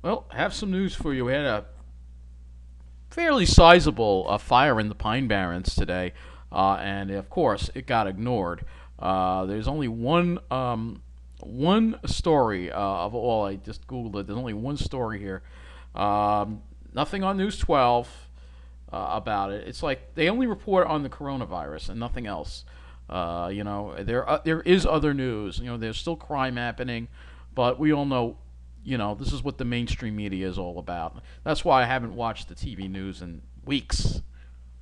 Well, have some news for you. We had a fairly sizable fire in the Pine Barrens today, and of course it got ignored. There's only one story of all. I just googled it. There's only one story here. Nothing on News 12 about it. It's like they only report on the coronavirus and nothing else. There is other news. There's still crime happening, but we all know, this is what the mainstream media is all about. That's why I haven't watched the TV news in weeks.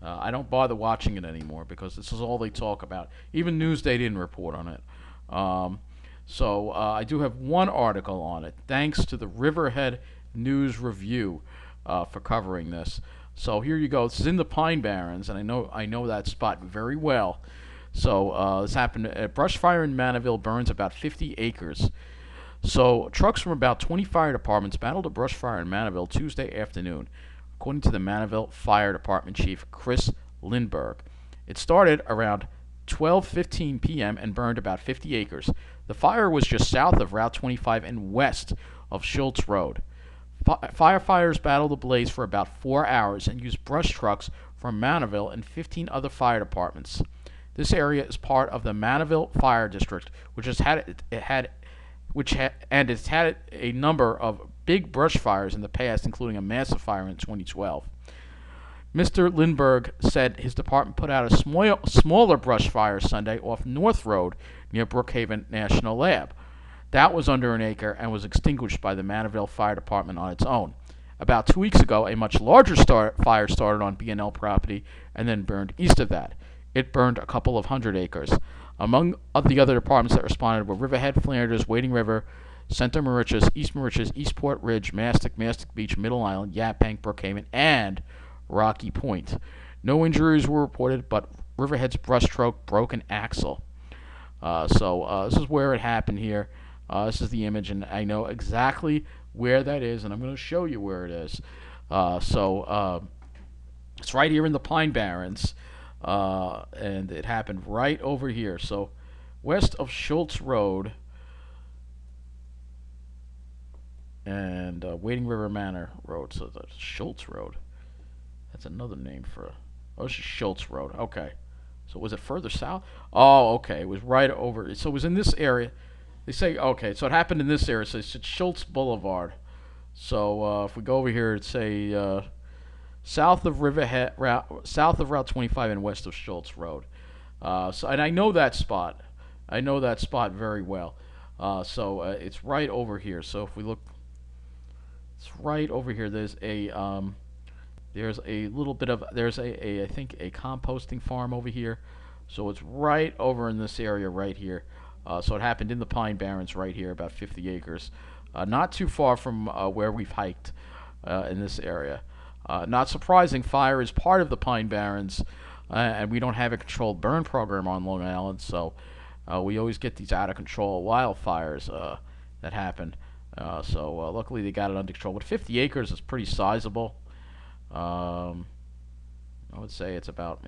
I don't bother watching it anymore because this is all they talk about. Even Newsday didn't report on it. I do have one article on it, thanks to the Riverhead News Review for covering this. So here you go. This is in the Pine Barrens, and I know that spot very well. This happened. A brush fire in Manorville burns about 50 acres. So trucks from about 20 fire departments battled a brush fire in Manorville Tuesday afternoon, according to the Manorville Fire Department Chief Chris Lindberg. It started around 12:15 p.m. and burned about 50 acres. The fire was just south of Route 25 and west of Schultz Road. Firefighters battled the blaze for about 4 hours and used brush trucks from Manorville and 15 other fire departments. This area is part of the Manorville Fire District, which has had it had which ha- and it's had a number of big brush fires in the past, including a massive fire in 2012. Mr. Lindbergh said his department put out a smaller brush fire Sunday off North Road near Brookhaven National Lab. That was under an acre and was extinguished by the Manorville Fire Department on its own. About 2 weeks ago, a much larger fire started on B&L property and then burned east of that. It burned a couple of hundred acres. Among the other departments that responded were Riverhead, Flanders, Wading River, Center Mauritius, Eastport Ridge, Mastic Beach, Middle Island, Yaphank, Brookhaven, and Rocky Point. No injuries were reported, but Riverhead's brushstroke broke an axle. This is where it happened here. This is the image, and I know exactly where that is, and I'm going to show you where it is. It's right here in the Pine Barrens, and it happened right over here. So west of Schultz Road and Wading River Manor Road. So that's Schultz Road. That's another name for. Oh, this is Schultz Road. Okay. So was it further south? Oh, okay. It was right over. So it was in this area. They say, okay, so it happened in this area. So it's Schultz Boulevard. So if we go over here, it's south of Riverhead, south of Route 25 and west of Schultz Road. And I know that spot. I know that spot very well. It's right over here. So if we look, it's right over here. There's a little bit of I think a composting farm over here. So it's right over in this area right here. So it happened in the Pine Barrens right here, about 50 acres, not too far from where we've hiked in this area. Not surprising, fire is part of the Pine Barrens, and we don't have a controlled burn program on Long Island, so we always get these out of control wildfires that happen. Luckily they got it under control. But 50 acres is pretty sizable. I would say it's about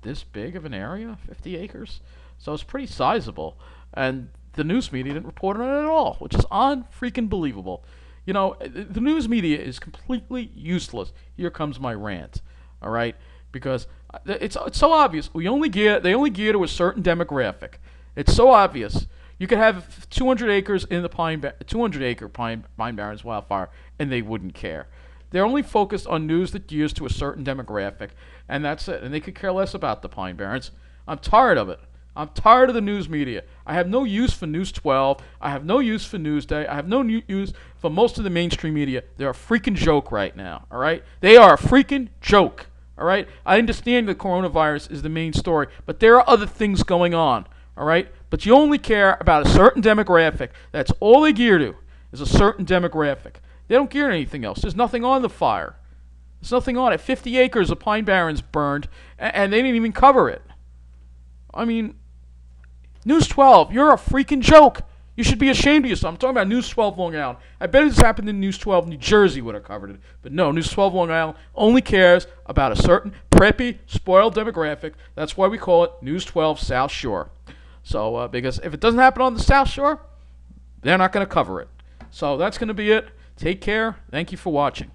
this big of an area, 50 acres. So it's pretty sizable, and the news media didn't report on it at all, which is unfreaking believable. The news media is completely useless. Here comes my rant. All right, because it's so obvious. They only gear to a certain demographic. It's so obvious. You could have 200 acres in the 200-acre Pine Barrens wildfire, and they wouldn't care. They're only focused on news that gears to a certain demographic, and that's it. And they could care less about the Pine Barrens. I'm tired of it. I'm tired of the news media. I have no use for News 12. I have no use for Newsday. I have no use for most of the mainstream media. They're a freaking joke right now, all right? They are a freaking joke, all right? I understand the coronavirus is the main story, but there are other things going on, all right? But you only care about a certain demographic. That's all they gear to, is a certain demographic. They don't gear to anything else. There's nothing on the fire. There's nothing on it. 50 acres of Pine Barrens burned, and they didn't even cover it. I mean, News 12, you're a freaking joke. You should be ashamed of yourself. I'm talking about News 12 Long Island. I bet if this happened in News 12 New Jersey would have covered it. But no, News 12 Long Island only cares about a certain preppy, spoiled demographic. That's why we call it News 12 South Shore. Because if it doesn't happen on the South Shore, they're not going to cover it. So that's going to be it. Take care. Thank you for watching.